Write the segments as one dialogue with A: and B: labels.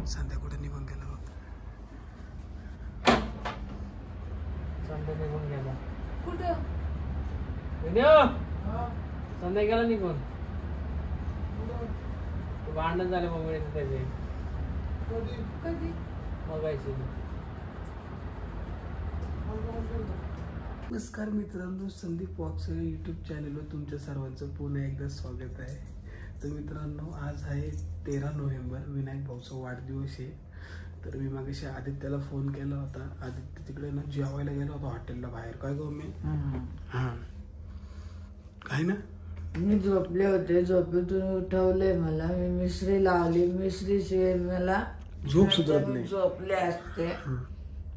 A: संध्या कुठे निघून गेला बघ.
B: संध्या निघून गेला.
C: कुठं?
B: संध्या गेला निघून. भांडण झाले मम्मी त्याचे.
C: कधी?
B: बघायची.
A: नमस्कार मित्रांनो, संदीप वॉक्स यूट्यूब चॅनलवर तुमच्या सर्वांचं पुन्हा एकदा स्वागत आहे. तर मित्रांनो, आज आहे 13 नोव्हेंबर, विनायक भाऊचा वाढदिवस आहे. तर मी मागाशी आदित्याला फोन केला होता. आदित्य तिकडे ना जेवायला गेला होता हॉटेलला बाहेर. काय गो मी हां काय ना
C: मी झोपले होते, झोपेतून उठवले मला. मी मिश्री लावली, मिश्रीशिवाय मला
A: झोप सुधरत नाही.
C: झोपले असते.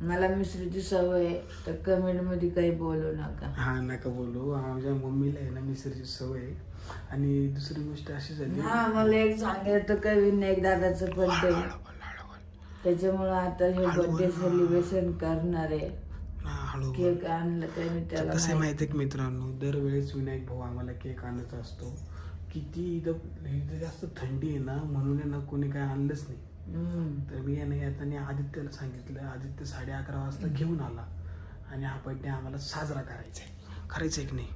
C: मला मिश्रीची सवय आहे, तर कमेंट मध्ये काही बोलू नका.
A: हा नका बोलू. माझ्या मम्मीला आहे ना मिसरीची सवय आहे. आणि दुसरी गोष्ट अशी झाली,
C: हा मला एक सांगायचं काय, विनायक दादाचं बर्थडे, त्याच्यामुळे आता हे बर्थडे सेलिब्रेशन करणार आहे. केक आणलं त्याने त्याला.
A: कसं माहिती आहे मित्रांनो, दरवेळेस विनायक भाऊ आम्हाला केक आणत असतो. किती इथं जास्त थंडी आहे ना, म्हणून आहे ना कोणी काय आणलंच नाही. तर मी येताना आदित्यला सांगितलं. आदित्य 11:30 वाजता घेऊन आला आणि हा बर्थडे आम्हाला साजरा करायचा आहे. करायचं की नाही?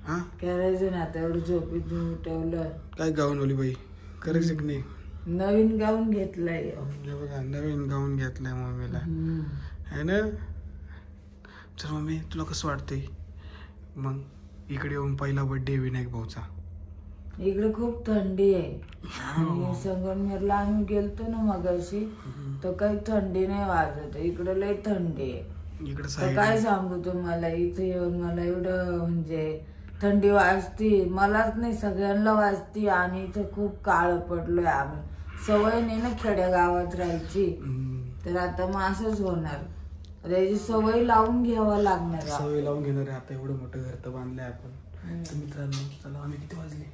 A: हा
C: करायचं ना. आता एवढं झोपेतून उठवलं.
A: काय गाऊन ओली बाई, करायचं की नाही?
C: नवीन गाऊन घेतलाय
A: बघा, नवीन गाऊन घेतलाय मम्मीला, है ना? तर मम्मी तुला कसं वाटतंय मग इकडे येऊन पहिला बर्थडे विनायक भाऊचा?
C: इकडे खूप थंडी आहे. आणि संगमनेरला आम्ही गेलतो ना मगाशी, तर काही थंडी नाही वाजत. इकडे लय थंडी आहे.
A: इकडे
C: काय सांगू तुम्हाला, इथे येऊन मला एवढं म्हणजे थंडी वाजती. मलाच नाही सगळ्यांना वाजती. आणि इथे खूप काळ पडलोय आम्ही. सवय नाही ना खेड्या गावात राहायची, तर आता मग असंच होणार. त्याची सवय लावून घ्यावं लागणार.
A: सवय लावून घेणार आहे. आता एवढं मोठं घर तर बांधलंय आपण. तर मित्रांनो चला, आम्ही किती वाजले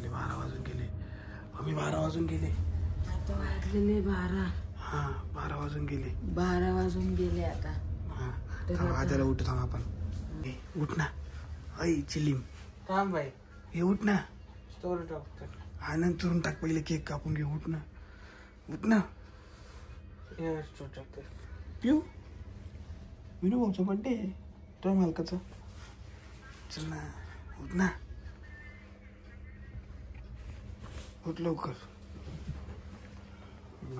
A: 12 वाजून गेले. आम्ही 12 वाजून गेले.
C: आता वाजलेले 12.
A: हा 12 वाजून गेले.
C: 12 वाजून गेले आता.
A: हा आद्याला उठ थांब आपण. उठ ना. ऐ चिलीम
B: थांब बाई,
A: हे उठ ना.
B: स्टोरी टाकतो.
A: हा नंतरून टाक, पहिले केक कापून घे. उठ ना, उठ ना.
B: स्टोरी टाकतो.
A: पिऊ विनू भाऊचा बड्डे आहे, तो मालकाचा. चल ना, उठ ना, उठ लवकर.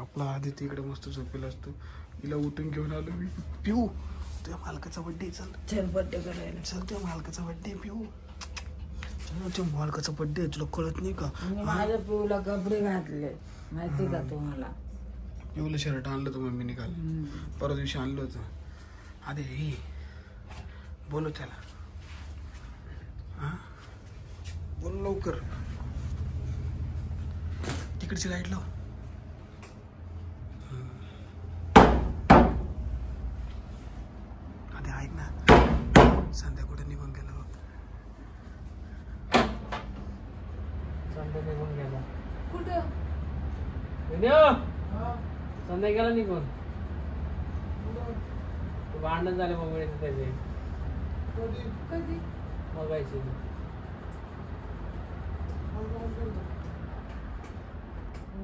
A: आपला आदित्य इकडे मस्त झोपेला असतो. हिला उठून घेऊन आलो मी. पिऊ तुझ्या मालकाचा बड्डे. चल
C: बड्डे करायला.
A: चल, तुझ्या मालकाचा बड्डे. पिऊ चल, तुझ्या मालकाचा बड्डे. तुला कळत नाही का?
C: माझ्या पिऊला कपडे घातले माहिती का तुम्हाला?
A: पिऊला शर्ट आणलं तुम्ही मी निघाल. परवा दिवशी आणलं होतं. अरे हे बोलो त्याला. हा बोल लवकर. तिकडची लाईट लाव. अरे ऐक ना, संध्या कुठे निघून गेला बघ.
B: संध्या निघून गेला.
C: कुठं?
B: संध्या गेला निघून. भांडण झाले मम्मी त्याचे.
C: कधी?
B: बघायची.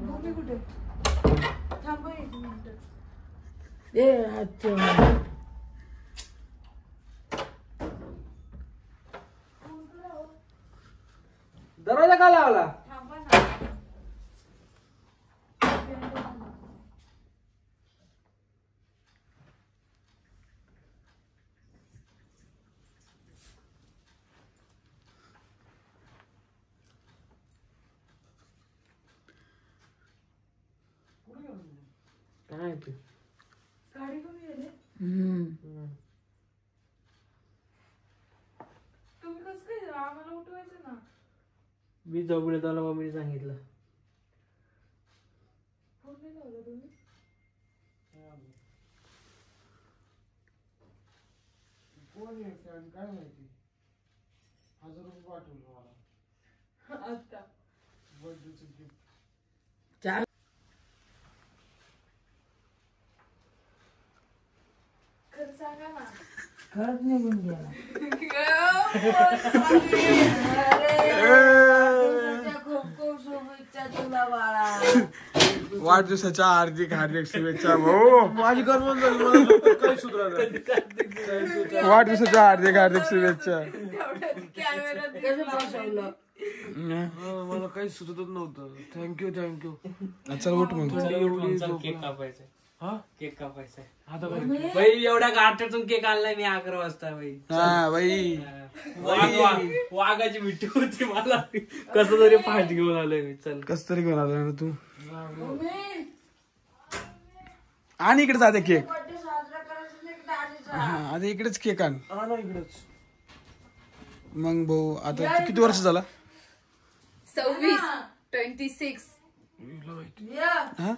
C: मम्मी कुठे? थांबा 1 मिनिट. अच्छा
B: दरवाजा का लावला?
C: थांबा ना.
B: काय ते
C: गाडी कमी गेले. तुम्ही कसं काय आम्हाला उठवायचं ना?
B: मी झोपले त्याला मम्मीने सांगितलं.
C: फोन नाही लावला तुम्ही?
A: कोण यायचं आणि काय माहिती. 1000 रुपये पाठवलं मला
C: आता
A: बर्थडेचं गिफ्ट.
C: खरं सांगा ना. खरंच निघून गेला. खूप खूप शुभेच्छा तुला बाळा.
A: वाढदिवसाच्या हार्दिक हार्दिक शुभेच्छा भाऊ.
B: माझी करमून झाली, मला काही सुधरा.
A: वाढदिवसाच्या हार्दिक हार्दिक शुभेच्छा.
C: कसं बसवलं
B: मला काही सुचतच नव्हतं. Thank you thank you.
A: चल उठ मग.
B: केक कापायचा. हा केक कापायचा. आता बाई एवढ्या गाठ्यातून केक आणलाय मी 11 वाजता बाई.
A: हा बाई
B: वाघाची मिठी होती मला. कसं तरी फाट घेऊन आलोय मी. चल
A: कस तरी घेऊन आला ना तू. आणि इकडे जाते केक. हा आता इकडेच केक आण.
B: ना इकडेच.
A: मग भाऊ आता किती वर्ष झाला?
D: 26
A: हा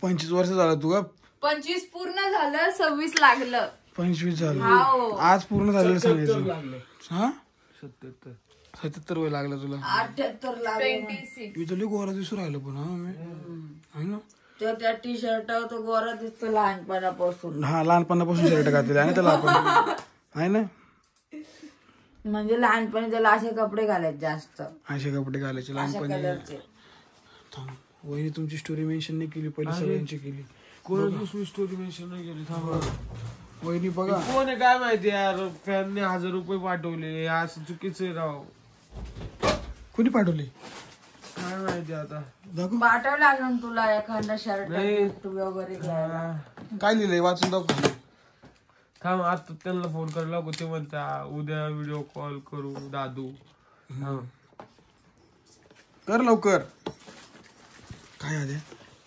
A: 25 वर्ष झाला तू का?
D: 25 पूर्ण झालं, 26 लागलं.
A: 25 झालं.
D: हाव.
A: आज पूर्ण झालेलं सांगायचं.
B: लागले
A: हा
B: 77
A: वय लागलं तुला.
C: 78 लागले.
D: 26
A: मी तुला गोरा दिसू राहिलं पण. हा ना
C: त्या टी शर्टावर तो गोरा दिसतो लहानपणापासून.
A: हा लहानपणापासून शर्ट घातलेले आहे त्याला आपण आहे ना.
C: म्हणजे लहानपणी त्याला असे कपडे घालायचे जास्त,
A: असे कपडे घालायचे
C: अशा
A: लहानपणी.
C: कलरचे.
A: वहिनी तुमची स्टोरी मेन्शन नाही केली, पहिले सगळ्यांची केली.
B: कोणाची स्टोरी मेन्शन नाही केली. थांबा.
A: वहिनी बघा
B: कोण आहे काय माहिती यार. फॅनने 1000 रुपये पाठवले. असं चुकीचं आहे राव.
A: कोणी पाठवले
B: काय माहिती आता.
A: दाखव
C: पाठवलं अजून तुला एखादा शर्ट
B: नाही.
C: गिफ्ट वगैरे घ्यायला.
A: काय लिहिलंय वाचून दाखव.
B: थांब आता त्यांना फोन करायला लागू. ते म्हणता उद्या व्हिडिओ कॉल करू दादू.
A: कर लवकर. काय आले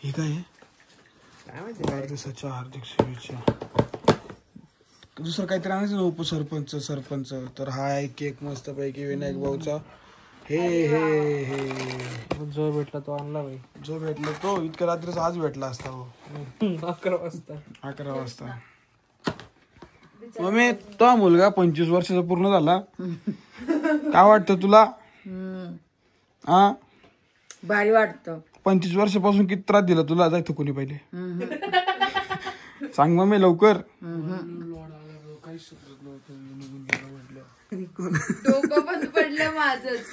A: हे काय आहे?
B: काय माहिती.
A: वाढदिवसाच्या हार्दिक शुभेच्छा. दुसरं काहीतरी आणायचं ना उपसरपंच सरपंच. तर हा आहे केक मस्त पैकी विनायक भाऊचा. हे हे हे
B: जो भेटला तो आणला बाई.
A: जो भेटला तो इतक्या रात्रीच आज भेटला असता हो.
B: 11 वाजता.
A: 11 वाजता. मम्मी तो मुलगा 25 वर्षाचा पूर्ण झाला. काय वाटतं तुला? हा
C: भारी वाटतं.
A: 25 वर्षापासून किती त्रास दिला तुला? जायचं कोणी पहिले सांग मम्मी लवकर.
D: डोकं बंद पडलं माझंच.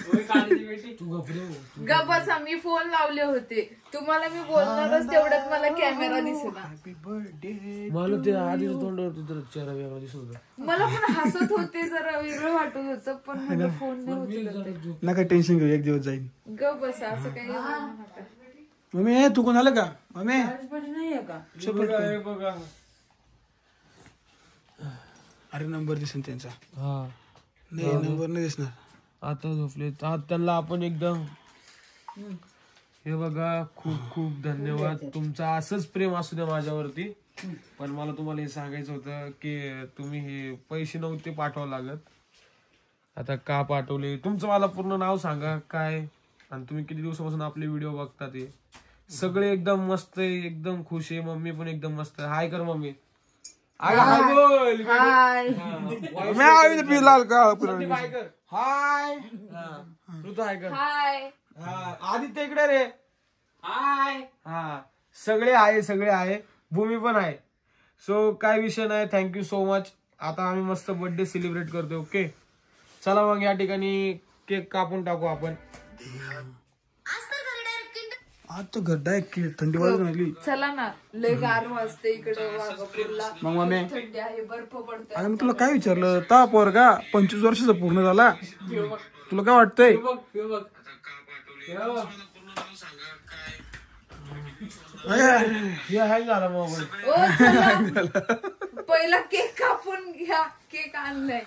D: गबस आम्ही फोन लावले होते तुम्हाला. मी बोलणारच तेवढ्यात मला कॅमेरा दिसला.
B: मला ते आधीच तोंडावर तुझा चेहरा वेगळा दिसत होता.
D: मला पण हसत होते, जरा वेगळं वाटत होतं, पण मला फोन नाही उचलत.
A: नका टेन्शन घेऊ, एक दिवस जाईल.
D: गबस असं काही बोलू नका.
A: मम्मी तू कोण आलं का? मम्मी
C: नाहीये का?
B: बघा.
A: अरे नंबर दिसेल त्यांचा.
B: हा
A: नाही नंबर नाही दिसणार.
B: आता झोपले. त्यांना आपण एकदम हे बघा. खूप खूप धन्यवाद. तुमचं असंच प्रेम असू द्या माझ्यावरती. पण मला तुम्हाला हे सांगायचं होतं की तुम्ही हे पैसे नव्हते पाठवावं लागत. आता का पाठवले तुमचं मला पूर्ण नाव सांगा काय, आणि तुम्ही किती दिवसापासून आपले व्हिडिओ बघता. ते सगळे एकदम मस्त आहे, एकदम खुश आहे. मम्मी पण एकदम मस्त आहे. हाय कर मम्मी. हाय बोल.
C: हाय.
A: लाल का
B: हाय ऋतू हाय कर.
D: हाय.
B: आदित्य इकडे रे. हाय. हा सगळे आहे, सगळे आहे. भूमी पण आहे. सो काय विषय नाही. Thank you so much. आता आम्ही मस्त बर्थडे सेलिब्रेट करतो. ओके चला मग या ठिकाणी केक कापून टाकू आपण.
A: आज तर गड्डा आहे, थंडी वाजून आली.
D: चला ना, लय गार वाजते इकडे वाघापूरला.
A: मग मम्मी
D: थंडी आहे, बर्फ पडतोय.
A: अरे मी तुला काय विचारलं? ता पोरगा 25 वर्षाचा पूर्ण झाला. तुला काय वाटतंय?
B: हे हाय झाला मोबाईल.
D: ओ, चला. पहिला केक कापून घ्या. केक आणलाय.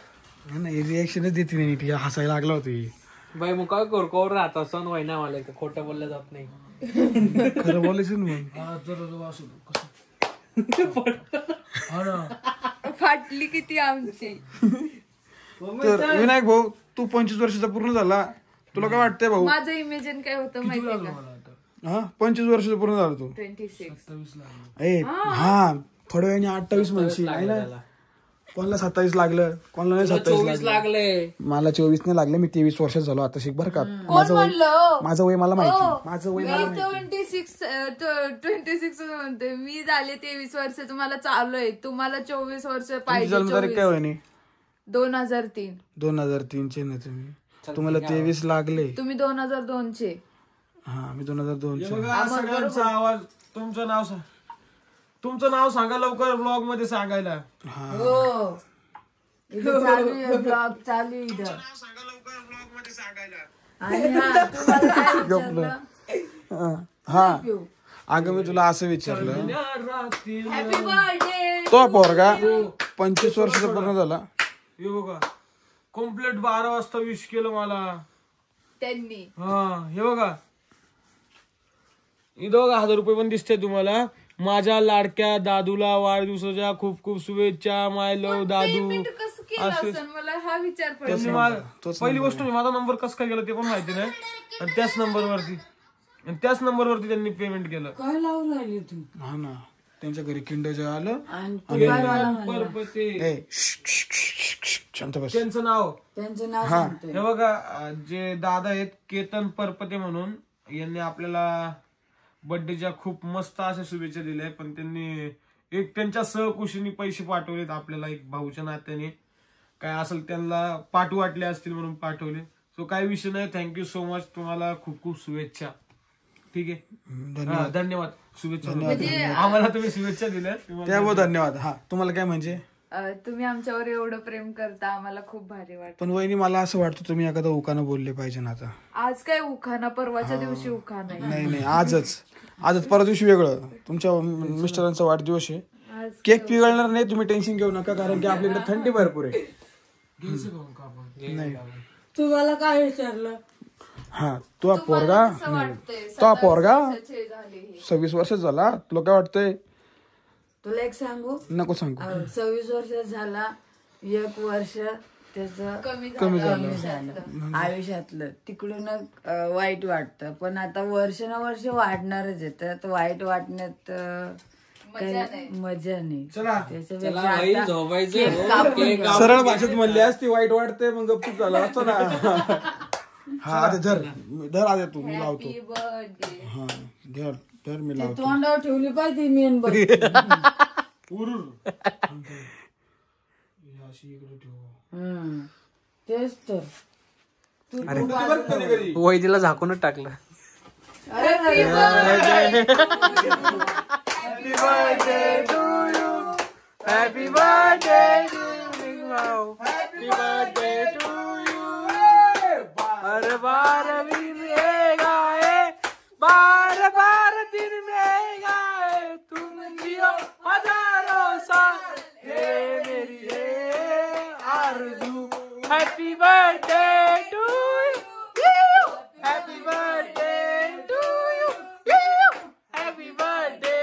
A: नाही रिएक्शनच देते नाही नीट. हसायला लागला होती.
B: बाई मग काय करू कवर राहता. सण व्हायना मला खोटं बोललं जात नाही.
A: खरं बोलायचं ना
B: मग.
D: फाटली किती आमची.
A: तर विनायक भाऊ तू 25 वर्षाचा पूर्ण झाला. तुला काय वाटतंय भाऊ?
D: माझं इमेजिन काय होतं माहितीये का?
A: हा 25 वर्षाचा पूर्ण झाला तू.
D: 26.
A: ए हा थोड्या वेळाने 28 म्हणशील आहे ना. कोणाला 27 लागलं, कोणाला नाही 27
B: लागले.
A: मला 24 नाही लागले. मी 23 वर्षात झालो आता. शिक बरं का.
D: कोण म्हणलं?
A: माझं वय मला माहिती. माझं वय मला
D: मी 26 म्हणते. मी झाले 23 वर्ष. तुम्हाला चालू आहे. तुम्हाला 24 वर्ष पाहिजे.
A: जन्मतारीख काय वय नाही?
D: 2003.
A: 2003 ना तुम्हाला 23 लागले.
D: तुम्ही 2002
A: हा मी 2002
B: बघा सगळ्यांचा आवाज. तुमचं नाव सांगा लवकर ब्लॉग मध्ये सांगायला.
C: हो इथं चालू आहे ब्लॉग चालू आहे इथं.
B: सांगा लवकर ब्लॉग मध्ये सांगायला.
C: आणि हा तुम्हाला काय विचारलं?
A: हा अगं मी तुला असं विचारलं,
D: हॅपी बर्थडे.
A: तो पोरगा 25 वर्षाचा पूर्ण झाला.
B: हे बघा कम्प्लीट 12 वाजता विश केलं मला
D: त्यांनी.
B: हा हे बघा इथं बघा 1000 रुपये पण दिसते तुम्हाला. माझ्या लाडक्या दादूला वाढदिवसाच्या खूप खूप शुभेच्छा. माय लव दादू.
D: पेमेंट कसं केलं असेल मला हा विचार पडला.
B: पहिली गोष्ट म्हणजे माझा नंबर कसं काय गेला ते पण माहिती नाही. आणि त्याच नंबरवरती त्यांनी पेमेंट केलं.
C: काय लावून राहिली तू?
A: हा ना त्यांच्या घरी किंडर आलं.
C: आणि तू काय मला म्हणला?
A: शांत बस.
B: त्यांचं नाव
C: सांगतोय.
B: हे बघा जे दादा आहेत केतन परपते म्हणून, यांनी आपल्याला बर्थडेच्या खूप मस्त अशा शुभेच्छा दिल्या. पण त्यांनी एक त्यांच्या सहकुशीने पैसे पाठवलेत आपल्याला, एक भाऊच्या नात्याने. काय असेल त्यांना पाठवू वाटले असतील म्हणून पाठवले. सो काही विषय नाही. Thank you so much. तुम्हाला खूप खूप शुभेच्छा. ठीक आहे धन्यवाद. शुभेच्छा आम्हाला तुम्ही शुभेच्छा दिल्या
A: त्यामुळे धन्यवाद. हा तुम्हाला काय म्हणजे
D: तुम्ही आमच्यावर एवढं प्रेम करता आम्हाला खूप भारी वाटतं.
A: पण वहिनी मला असं वाटतं तुम्ही एखादा उखाणं बोलले पाहिजे ना. आता
D: आज काय उखाणा, परवाच्या दिवशी उखाणा आहे.
A: नाही आजच परवा दिवशी वेगळं. तुमच्या मिस्टरांचा वाढदिवस आहे. केक पिघळणार नाही तुम्ही टेन्शन घेऊ नका, कारण की आपल्याकडे थंडी भरपूर आहे. नाही
C: तुम्हाला काय विचारलं?
A: हा तो पोरगा 26 वर्ष झाला. तुला काय वाटतंय?
C: तुला एक सांगू
A: नको सांगू.
C: 26 वर्ष झाला, 1 वर्ष त्याच
D: कमी
C: झालं आयुष्यातलं. तिकडून वाईट वाटतं. पण आता वर्ष वाढणारच येतं. तर वाईट वाटण्यात मजा नाही. त्याच्यापेक्षा
A: सरळ भाषेत म्हणली असती वाईट वाटते मग गपचूप झाला असतो ना. हा आधी धर आधी तू मी लावतो. हा धर मी लावतो.
C: तोंडावर ठेवली पाहिजे मेन तेच तर
E: वैदीला झाकूनच टाकलं.
B: Happy birthday to you. हर बार बार दिन में गाए तुम जियो हजारों साल ये मेरी आरज़ू. Happy birthday to you. Happy birthday to you. Happy birthday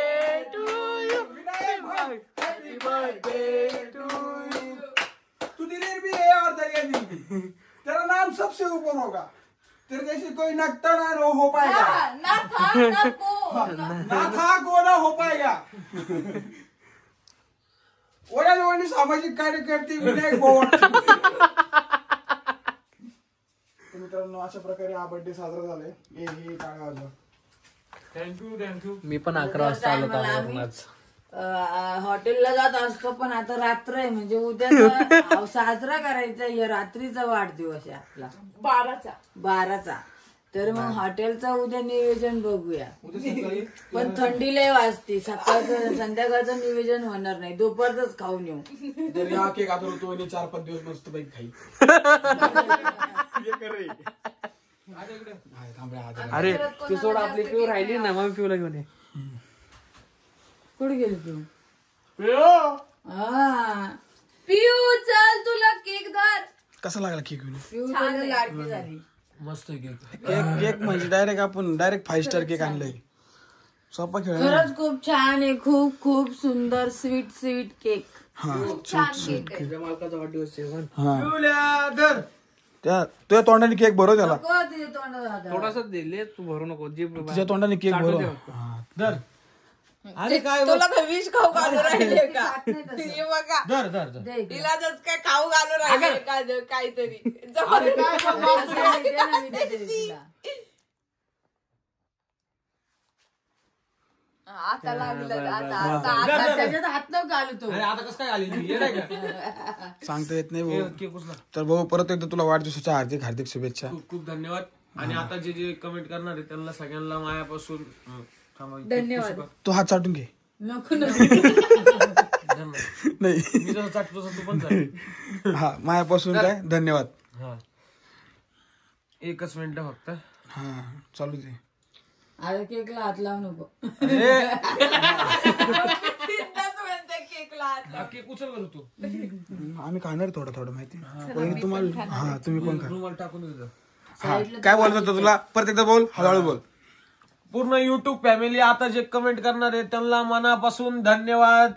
B: to you. Happy birthday to you.
A: तू दिलेर भी है और दरिया भी. तेरा नाम सबसे ऊपर होगा. तेरे जैसे कोई नकता ना हो पाएगा.
D: ना
A: था को ना हो पाएगा. वडिलांनी सामाजिक कार्यकर्ते विनायक भाऊ. मित्रांनो अशा प्रकारे हा बर्थडे साजरा झालाय. हे काळा वाजवा.
B: थँक्यू.
E: मी पण 11 वाजता आलो होतो.
C: हॉटेलला जात असतो. पण आता रात्र आहे म्हणजे उद्या साजरा करायचा. हे रात्रीचा वाढदिवस आहे आपला 12चा. तर मग हॉटेलचा उद्या नियोजन बघूया. पण थंडी लय वाजते. सकाळचं संध्याकाळचं नियोजन होणार नाही. दुपारच खाऊन येऊ.
A: तर या केक आता होतो आणि 4-5 दिवस मस्त पैकी खाई.
E: अरे तू सोड आपली पिऊ राहिली ना मग पिऊला घेऊन ये.
C: कुठे गेली तू?
D: पिऊ चल तुला केक धर.
A: कसा लागला केक?
C: पिऊ लाडकी झाली.
B: मस्त केक.
A: केक म्हणजे डायरेक्ट 5 स्टार केक आणलाय. सोपा खेळ.
C: खरंच खूप छान आहे. खूप खूप सुंदर स्वीट केक.
E: मालकाचा वाढदिवस आहे.
A: तुझ्या तोंडाने केक भरव त्याला.
E: थोडासा दिले तू भरू नको.
A: तुझ्या तोंडाने केक भरव.
B: धर. अरे काय
F: तुला काय विष खाऊ घालू राहिले का? हे बघा
B: धर
F: तिला जस काय खाऊ घालू राहिले का काहीतरी.
D: आता लागलं आता
C: त्याच्यात हात न घालतो.
B: अरे आता कसं काय आली ती? येड आहे का?
A: सांगता येत नाही भाऊ.
B: केक उचला.
A: तर भाऊ परत एकदा तुला वाढदिवसाच्या हार्दिक हार्दिक शुभेच्छा.
B: खूप खूप धन्यवाद. आणि आता जे जे कमेंट करणार आहे त्यांना सगळ्यांना मायापासून
D: धन्यवाद.
A: तो हात चाटून घे.
C: नको
A: नाही
B: मी जसं चाटतो तसं तू पण चाट.
A: हा मायापासून काय धन्यवाद.
B: हा एकच मिनिट फक्त.
A: हा चालू दे.
C: अरे केकला हात लावू नको.
B: केक उचल करू तू.
A: आम्ही खाणार थोडं थोडं माहिती पण तुम्हाला. हा तुम्ही पण खा.
B: रुमाल टाकून देतो.
A: हा, काय बोलत होतं तुला परत एकदा बोल. हळूहळू बोल.
B: पूर्ण युट्यूब फॅमिली आता जे कमेंट करणार आहे त्यांना मनापासून धन्यवाद.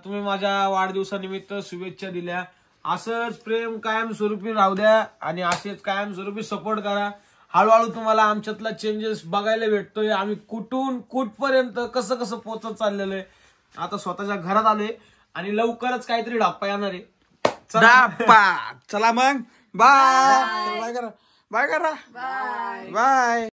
B: तुम्ही माझ्या वाढदिवसानिमित्त शुभेच्छा दिल्या. असंच प्रेम कायमस्वरूपी राहू द्या आणि असेच कायमस्वरूपी सपोर्ट करा. हळूहळू तुम्हाला आमच्यातला चेंजेस बघायला भेटतोय. आम्ही कुठून कुठपर्यंत कसं कसं पोहोचत चाललेलं आहे. आता स्वतःच्या घरात आलोय आणि लवकरच काहीतरी ढाप्पा येणार आहे.
A: चला मग बाय. बाय करा. बाय करा. बाय.